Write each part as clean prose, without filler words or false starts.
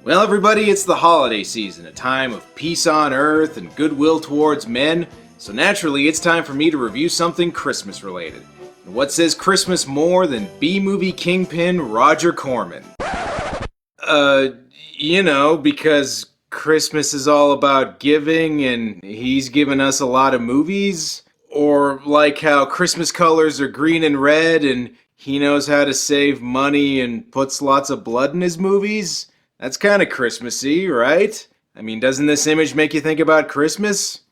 Well, everybody, it's the holiday season, a time of peace on earth and goodwill towards men, so naturally it's time for me to review something Christmas related. And what says Christmas more than B-movie kingpin Roger Corman? Because Christmas is all about giving and he's given us a lot of movies? Or like how Christmas colors are green and red and he knows how to save money and puts lots of blood in his movies? That's kind of Christmassy, right? I mean, doesn't this image make you think about Christmas?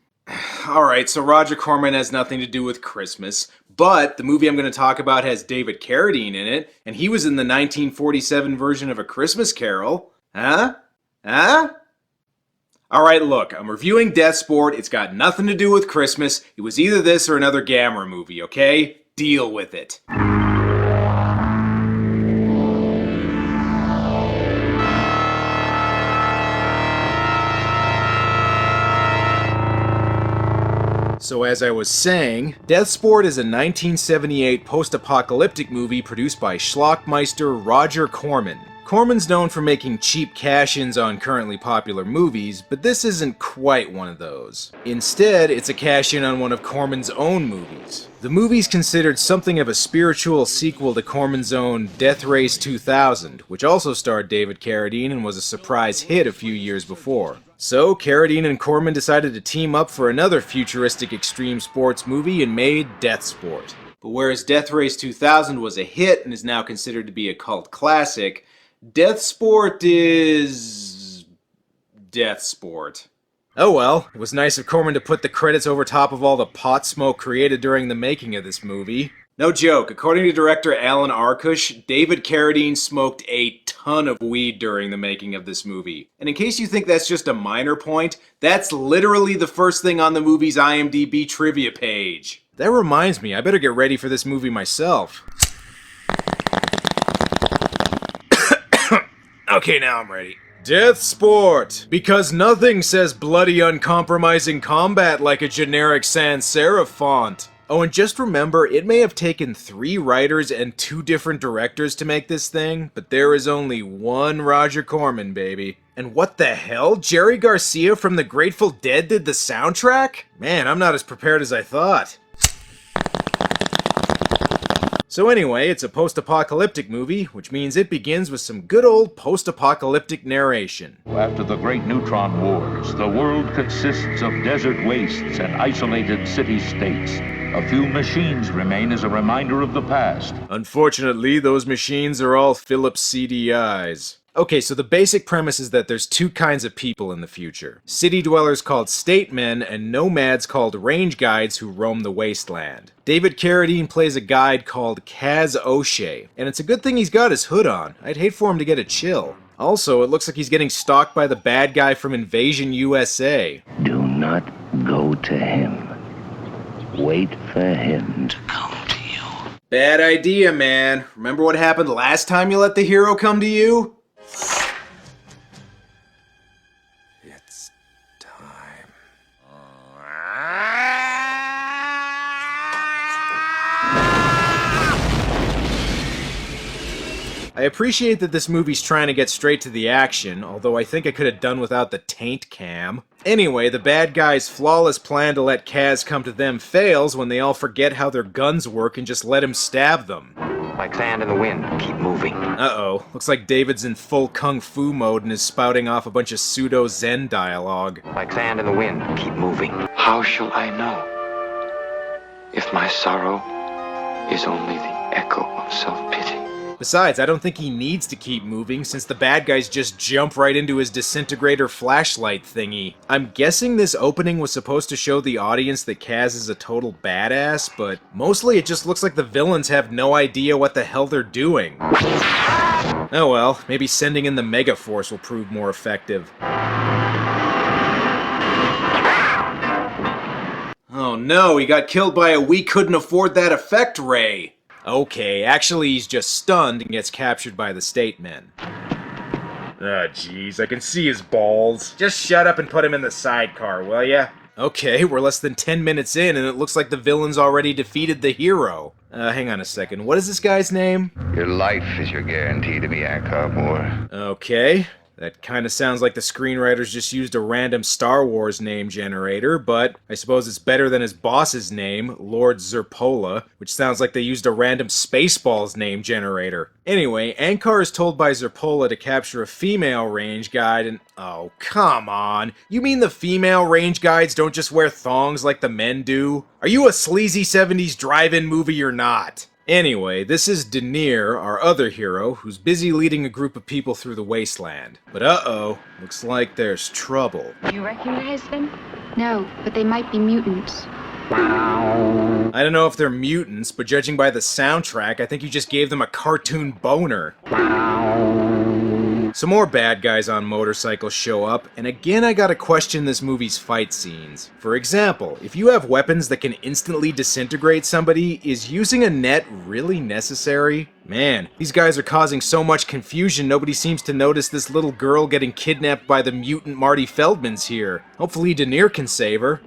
Alright, so Roger Corman has nothing to do with Christmas, but the movie I'm going to talk about has David Carradine in it, and he was in the 1947 version of A Christmas Carol. Huh? Alright, look, I'm reviewing Deathsport. It's got nothing to do with Christmas. It was either this or another Gamera movie, okay? Deal with it. So as I was saying, Deathsport is a 1978 post-apocalyptic movie produced by schlockmeister Roger Corman. Corman's known for making cheap cash-ins on currently popular movies, but this isn't quite one of those. Instead, it's a cash-in on one of Corman's own movies. The movie's considered something of a spiritual sequel to Corman's own Death Race 2000, which also starred David Carradine and was a surprise hit a few years before. So, Carradine and Corman decided to team up for another futuristic extreme sports movie and made Deathsport. But whereas Death Race 2000 was a hit and is now considered to be a cult classic, Deathsport is... Deathsport. Oh well, it was nice of Corman to put the credits over top of all the pot smoke created during the making of this movie. No joke, according to director Alan Arkush, David Carradine smoked a ton of weed during the making of this movie. And in case you think that's just a minor point, that's literally the first thing on the movie's IMDb trivia page. That reminds me, I better get ready for this movie myself. Okay, now I'm ready. Deathsport! Because nothing says bloody uncompromising combat like a generic sans serif font. Oh, and just remember, it may have taken 3 writers and 2 different directors to make this thing, but there is only one Roger Corman, baby. And what the hell? Jerry Garcia from the Grateful Dead did the soundtrack? Man, I'm not as prepared as I thought. So anyway, it's a post-apocalyptic movie, which means it begins with some good old post-apocalyptic narration. After the great neutron wars, the world consists of desert wastes and isolated city-states. A few machines remain as a reminder of the past. Unfortunately, those machines are all Philips CDIs. Okay, so the basic premise is that there's 2 kinds of people in the future. City dwellers called statemen, and nomads called range guides who roam the wasteland. David Carradine plays a guide called Kaz O'Shea, and it's a good thing he's got his hood on. I'd hate for him to get a chill. Also, it looks like he's getting stalked by the bad guy from Invasion U.S.A. Do not go to him. Wait for him to come to you. Bad idea, man. Remember what happened last time you let the hero come to you? It's time. I appreciate that this movie's trying to get straight to the action, although I think I could have done without the taint cam. Anyway, the bad guys' flawless plan to let Kaz come to them fails when they all forget how their guns work and just let him stab them. Like sand in the wind, keep moving. Uh-oh, looks like David's in full kung fu mode and is spouting off a bunch of pseudo-Zen dialogue. Like sand in the wind, keep moving. How shall I know if my sorrow is only the echo of self-pity? Besides, I don't think he needs to keep moving since the bad guys just jump right into his disintegrator flashlight thingy. I'm guessing this opening was supposed to show the audience that Kaz is a total badass, but mostly it just looks like the villains have no idea what the hell they're doing. Oh well, maybe sending in the Megaforce will prove more effective. Oh no, he got killed by a we couldn't afford that effect ray. Okay, actually he's just stunned and gets captured by the statemen. Ah, jeez, I can see his balls. Just shut up and put him in the sidecar, will ya? Okay, we're less than 10 minutes in and it looks like the villain's already defeated the hero. Hang on a second, what is this guy's name? Your life is your guarantee to me, Ankar Moore. Okay, That kinda sounds like the screenwriters just used a random Star Wars name generator, but I suppose it's better than his boss's name, Lord Zerpola, which sounds like they used a random Spaceballs name generator. Anyway, Ankar is told by Zerpola to capture a female range guide and... Oh, come on. You mean the female range guides don't just wear thongs like the men do? Are you a sleazy 70s drive-in movie or not? Anyway, this is Denier, our other hero, who's busy leading a group of people through the wasteland. But uh-oh, looks like there's trouble. You recognize them? No, but they might be mutants. I don't know if they're mutants, but judging by the soundtrack, I think you just gave them a cartoon boner. Some more bad guys on motorcycles show up, and again I gotta question this movie's fight scenes. For example, if you have weapons that can instantly disintegrate somebody, is using a net really necessary? Man, these guys are causing so much confusion nobody seems to notice this little girl getting kidnapped by the mutant Marty Feldman's here. Hopefully Denier can save her.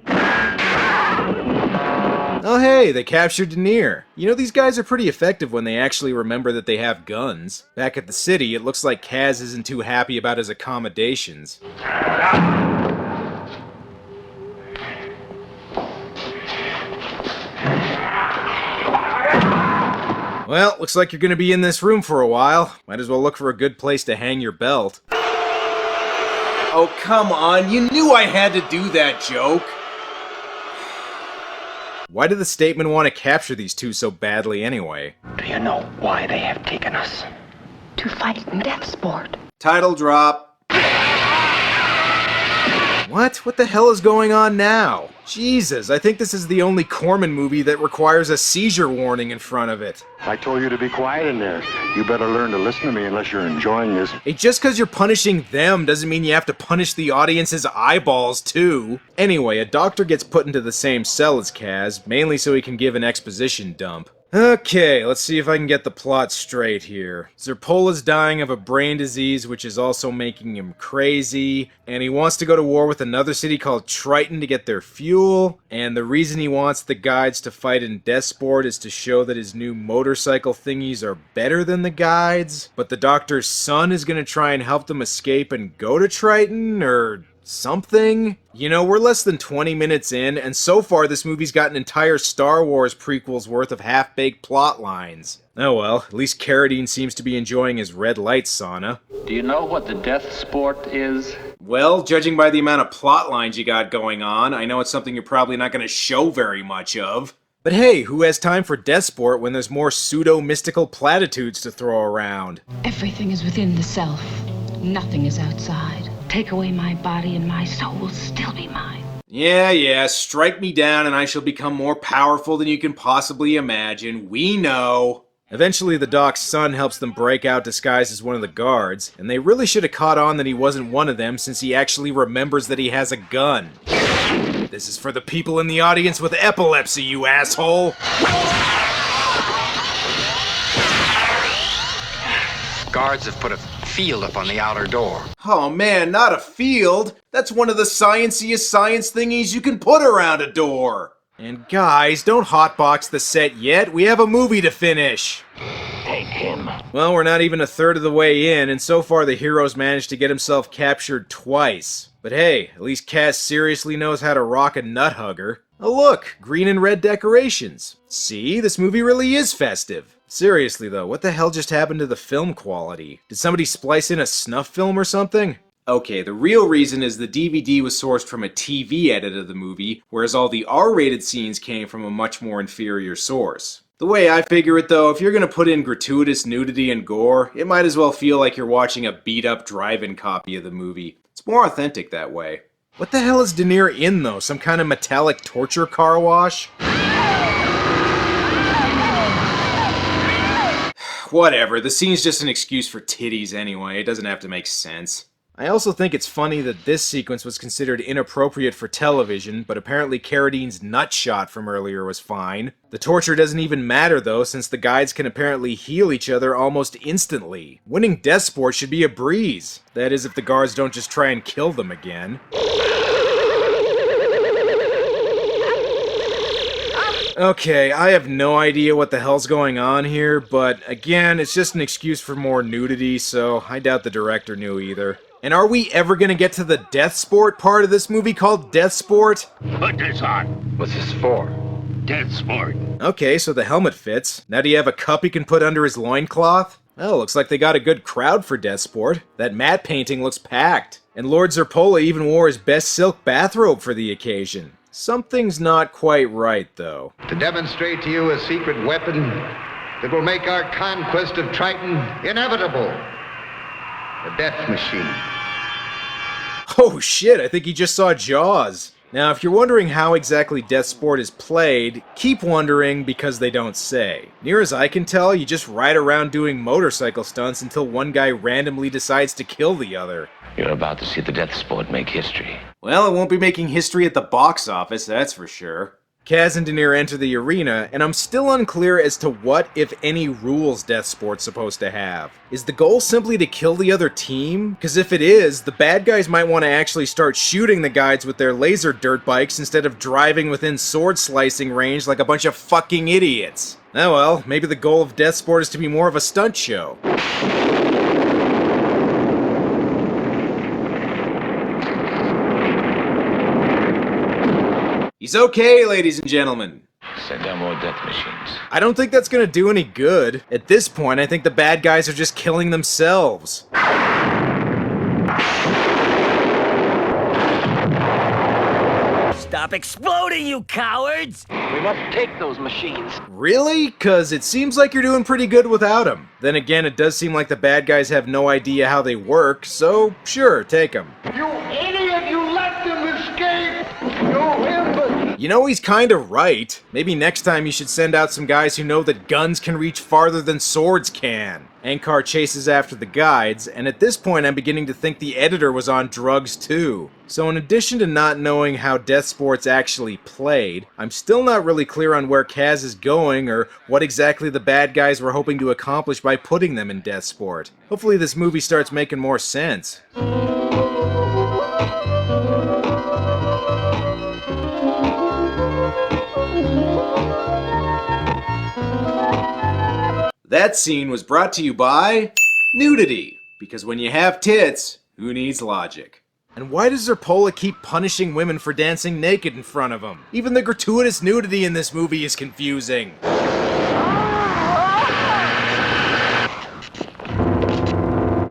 Oh hey, they captured Denier. You know, these guys are pretty effective when they actually remember that they have guns. Back at the city, it looks like Kaz isn't too happy about his accommodations. Well, looks like you're gonna be in this room for a while. Might as well look for a good place to hang your belt. Oh, come on, you knew I had to do that joke! Why did the statement want to capture these two so badly anyway? Do you know why they have taken us? To fight in Deathsport. Title drop. What? What the hell is going on now? Jesus, I think this is the only Corman movie that requires a seizure warning in front of it. I told you to be quiet in there. You better learn to listen to me unless you're enjoying this. Hey, just because you're punishing them doesn't mean you have to punish the audience's eyeballs, too. Anyway, a doctor gets put into the same cell as Kaz, mainly so he can give an exposition dump. Okay, let's see if I can get the plot straight here. Zerpola's dying of a brain disease, which is also making him crazy, and he wants to go to war with another city called Triton to get their fuel, and the reason he wants the guides to fight in Deathsport is to show that his new motorcycle thingies are better than the guides, but the doctor's son is gonna try and help them escape and go to Triton, or something? You know, we're less than 20 minutes in, and so far this movie's got an entire Star Wars prequel's worth of half-baked plot lines. Oh well, at least Carradine seems to be enjoying his red light sauna. Do you know what the Deathsport is? Well, judging by the amount of plot lines you got going on, I know it's something you're probably not going to show very much of. But hey, who has time for Deathsport when there's more pseudo-mystical platitudes to throw around? Everything is within the self. Nothing is outside. Take away my body and my soul will still be mine. Yeah, strike me down and I shall become more powerful than you can possibly imagine. We know. Eventually the doc's son helps them break out disguised as one of the guards, and they really should have caught on that he wasn't one of them since he actually remembers that he has a gun. This is for the people in the audience with epilepsy, you asshole! Guards have put a field up on the outer door. Oh man, not a field! That's one of the scienciest science thingies you can put around a door! And guys, don't hotbox the set yet, we have a movie to finish! Take him. Well, we're not even a third of the way in, and so far the hero's managed to get himself captured twice. But hey, at least Cass seriously knows how to rock a nut hugger. Oh look, green and red decorations. See, this movie really is festive. Seriously though, what the hell just happened to the film quality? Did somebody splice in a snuff film or something? Okay, the real reason is the DVD was sourced from a TV edit of the movie, whereas all the R-rated scenes came from a much more inferior source. The way I figure it though, if you're gonna put in gratuitous nudity and gore, it might as well feel like you're watching a beat-up drive-in copy of the movie. It's more authentic that way. What the hell is Denier in though? Some kind of metallic torture car wash? Whatever, the scene's just an excuse for titties anyway, it doesn't have to make sense. I also think it's funny that this sequence was considered inappropriate for television, but apparently Carradine's nut shot from earlier was fine. The torture doesn't even matter though, since the guides can apparently heal each other almost instantly. Winning Deathsport should be a breeze. That is, if the guards don't just try and kill them again. Okay, I have no idea what the hell's going on here, but again, it's just an excuse for more nudity, so I doubt the director knew either. And are we ever gonna get to the Deathsport part of this movie called Deathsport? Put this on. What's this for? Deathsport. Okay, so the helmet fits. Now do you have a cup he can put under his loincloth? Well, looks like they got a good crowd for Deathsport. That matte painting looks packed. And Lord Zerpola even wore his best silk bathrobe for the occasion. Something's not quite right, though. To demonstrate to you a secret weapon that will make our conquest of Triton inevitable. The death machine. Oh shit, I think he just saw Jaws. Now, if you're wondering how exactly Deathsport is played, keep wondering because they don't say. Near as I can tell, you just ride around doing motorcycle stunts until one guy randomly decides to kill the other. You're about to see the Deathsport make history. Well, it won't be making history at the box office, that's for sure. Kaz and Daenerys enter the arena, and I'm still unclear as to what, if any, rules Deathsport's supposed to have. Is the goal simply to kill the other team? Because if it is, the bad guys might want to actually start shooting the guys with their laser dirt bikes instead of driving within sword slicing range like a bunch of fucking idiots. Oh well, maybe the goal of Deathsport is to be more of a stunt show. He's okay, ladies and gentlemen. Send down more death machines. I don't think that's gonna do any good. At this point, I think the bad guys are just killing themselves. Stop exploding, you cowards! We must take those machines. Really? Cause it seems like you're doing pretty good without them. Then again, it does seem like the bad guys have no idea how they work, so sure, take them. You idiot! You let them escape! You imbecile! You know, he's kinda right. Maybe next time you should send out some guys who know that guns can reach farther than swords can. Ankar chases after the guides, and at this point I'm beginning to think the editor was on drugs too. So in addition to not knowing how Deathsport's actually played, I'm still not really clear on where Kaz is going or what exactly the bad guys were hoping to accomplish by putting them in Deathsport. Hopefully this movie starts making more sense. That scene was brought to you by nudity, because when you have tits, who needs logic? And why does Zerpola keep punishing women for dancing naked in front of him? Even the gratuitous nudity in this movie is confusing.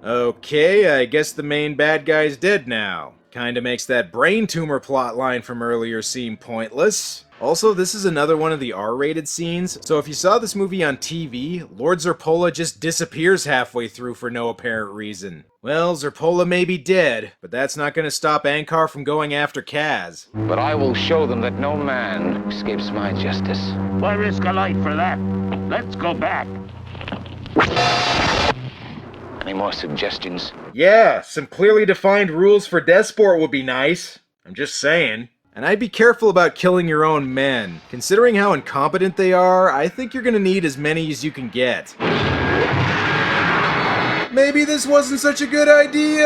Okay, I guess the main bad guy's dead now. Kinda makes that brain tumor plotline from earlier seem pointless. Also, this is another one of the R-rated scenes, so if you saw this movie on TV, Lord Zerpola just disappears halfway through for no apparent reason. Well, Zerpola may be dead, but that's not gonna stop Ankar from going after Kaz. But I will show them that no man escapes my justice. Why risk a life for that? Let's go back. Any more suggestions? Yeah, some clearly defined rules for Deathsport would be nice. I'm just saying. And I'd be careful about killing your own men. Considering how incompetent they are, I think you're gonna need as many as you can get. Maybe this wasn't such a good idea!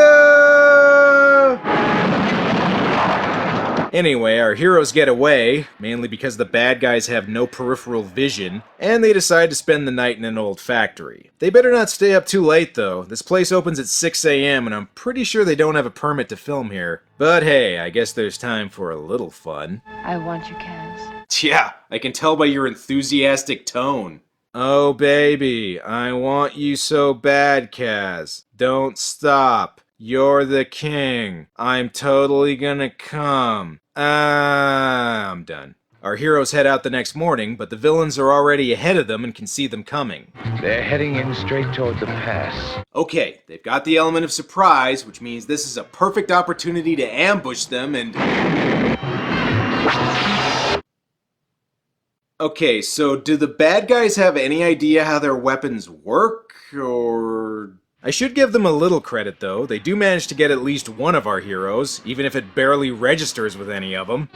Anyway, our heroes get away, mainly because the bad guys have no peripheral vision, and they decide to spend the night in an old factory. They better not stay up too late though. This place opens at 6 a.m. and I'm pretty sure they don't have a permit to film here. But hey, I guess there's time for a little fun. I want you, Kaz. Yeah, I can tell by your enthusiastic tone. Oh baby, I want you so bad, Kaz. Don't stop. You're the king. I'm totally gonna come. I'm done. Our heroes head out the next morning, but the villains are already ahead of them and can see them coming. They're heading in straight toward the pass. Okay, they've got the element of surprise, which means this is a perfect opportunity to ambush them and... Okay, so do the bad guys have any idea how their weapons work, or... I should give them a little credit, though. They do manage to get at least one of our heroes, even if it barely registers with any of them.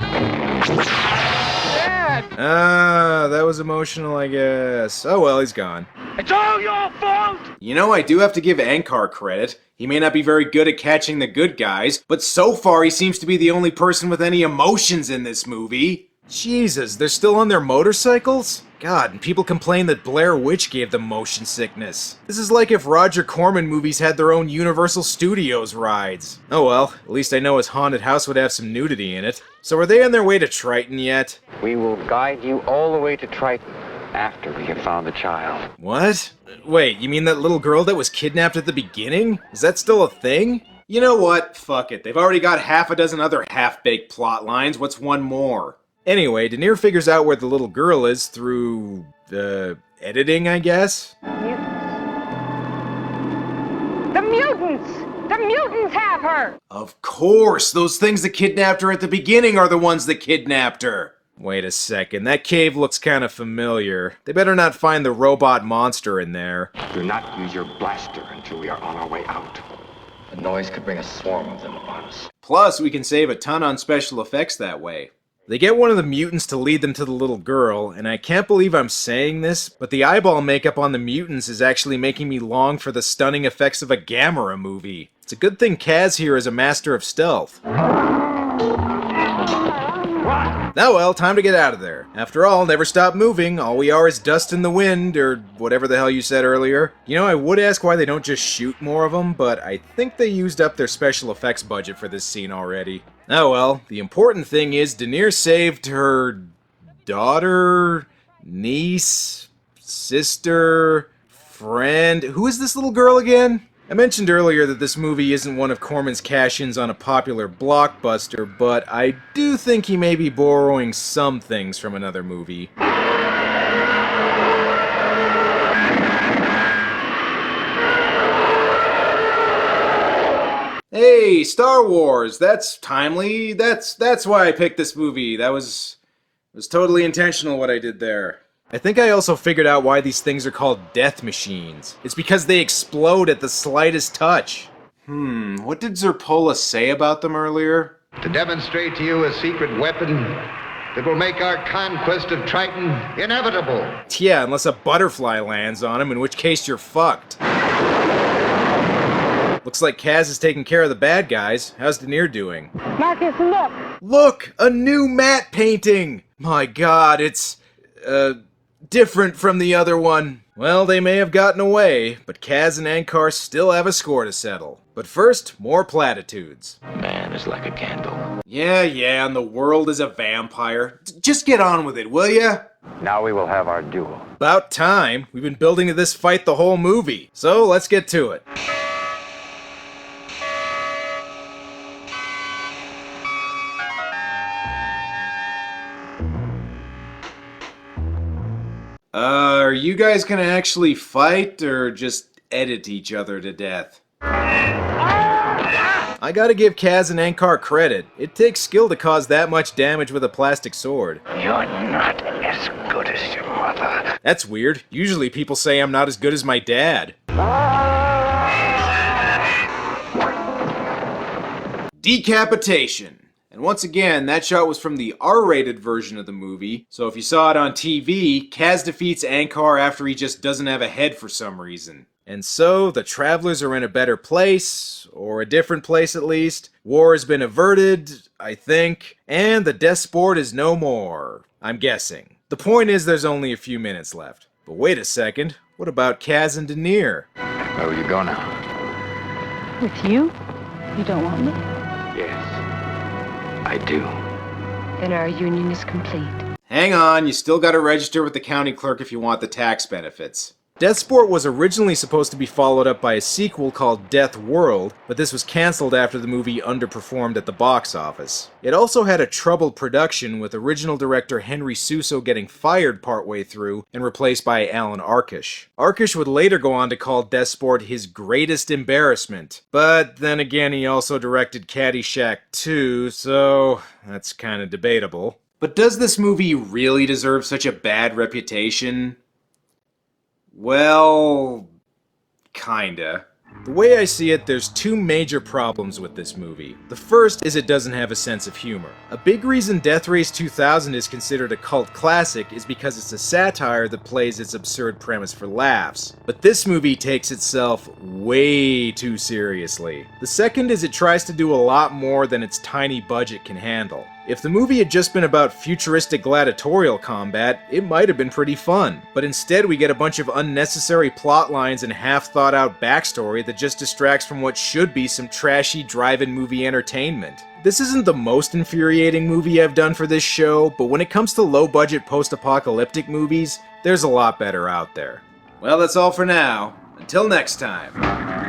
Dad! Ah, that was emotional, I guess. Oh well, he's gone. It's all your fault! You know, I do have to give Ankar credit. He may not be very good at catching the good guys, but so far he seems to be the only person with any emotions in this movie. Jesus, they're still on their motorcycles? God, and people complain that Blair Witch gave them motion sickness. This is like if Roger Corman movies had their own Universal Studios rides. Oh well, at least I know his haunted house would have some nudity in it. So are they on their way to Triton yet? We will guide you all the way to Triton after we have found the child. What? Wait, you mean that little girl that was kidnapped at the beginning? Is that still a thing? You know what? Fuck it. They've already got half a dozen other half-baked plot lines. What's one more? Anyway, Denier figures out where the little girl is through, editing, I guess? The mutants! The mutants have her! Of course! Those things that kidnapped her at the beginning are the ones that kidnapped her! Wait a second, that cave looks kind of familiar. They better not find the robot monster in there. Do not use your blaster until we are on our way out. The noise could bring a swarm of them upon us. Plus, we can save a ton on special effects that way. They get one of the mutants to lead them to the little girl, and I can't believe I'm saying this, but the eyeball makeup on the mutants is actually making me long for the stunning effects of a Gamera movie. It's a good thing Kaz here is a master of stealth. Now well, time to get out of there. After all, never stop moving, all we are is dust in the wind, or whatever the hell you said earlier. You know, I would ask why they don't just shoot more of them, but I think they used up their special effects budget for this scene already. Oh well, the important thing is Denier saved her daughter, niece, sister, friend. Who is this little girl again? I mentioned earlier that this movie isn't one of Corman's cash-ins on a popular blockbuster, but I do think he may be borrowing some things from another movie. Hey, Star Wars! That's timely. That's why I picked this movie. It was totally intentional what I did there. I think I also figured out why these things are called death machines. It's because they explode at the slightest touch. What did Zerpola say about them earlier? To demonstrate to you a secret weapon that will make our conquest of Triton inevitable. Yeah, unless a butterfly lands on him, in which case you're fucked. Looks like Kaz is taking care of the bad guys. How's Denier doing? Marcus, look! Look! A new matte painting! My god, it's, different from the other one. Well, they may have gotten away, but Kaz and Ankar still have a score to settle. But first, more platitudes. Man is like a candle. Yeah, and the world is a vampire. Just get on with it, will ya? Now we will have our duel. About time. We've been building to this fight the whole movie. So, let's get to it. Are you guys gonna actually fight, or just edit each other to death? I gotta give Kaz and Ankar credit. It takes skill to cause that much damage with a plastic sword. You're not as good as your mother. That's weird. Usually people say I'm not as good as my dad. Decapitation. And once again, that shot was from the R-rated version of the movie, so if you saw it on TV, Kaz defeats Ankar after he just doesn't have a head for some reason. And so, the travelers are in a better place, or a different place at least. War has been averted, I think, and the Deathsport is no more. I'm guessing. The point is there's only a few minutes left. But wait a second, what about Kaz and Denier? Where will you go now? With you? You don't want me? Yes, I do. Then our union is complete. Hang on, you still gotta register with the county clerk if you want the tax benefits. Deathsport was originally supposed to be followed up by a sequel called Death World, but this was cancelled after the movie underperformed at the box office. It also had a troubled production, with original director Henry Suso getting fired partway through and replaced by Alan Arkush. Arkush would later go on to call Deathsport his greatest embarrassment, but then again he also directed Caddyshack 2, so that's kinda debatable. But does this movie really deserve such a bad reputation? Well, kinda. The way I see it, there's two major problems with this movie. The first is it doesn't have a sense of humor. A big reason Death Race 2000 is considered a cult classic is because it's a satire that plays its absurd premise for laughs. But this movie takes itself way too seriously. The second is it tries to do a lot more than its tiny budget can handle. If the movie had just been about futuristic gladiatorial combat, it might have been pretty fun, but instead we get a bunch of unnecessary plot lines and half-thought-out backstory that just distracts from what should be some trashy drive-in movie entertainment. This isn't the most infuriating movie I've done for this show, but when it comes to low-budget post-apocalyptic movies, there's a lot better out there. Well, that's all for now. Until next time.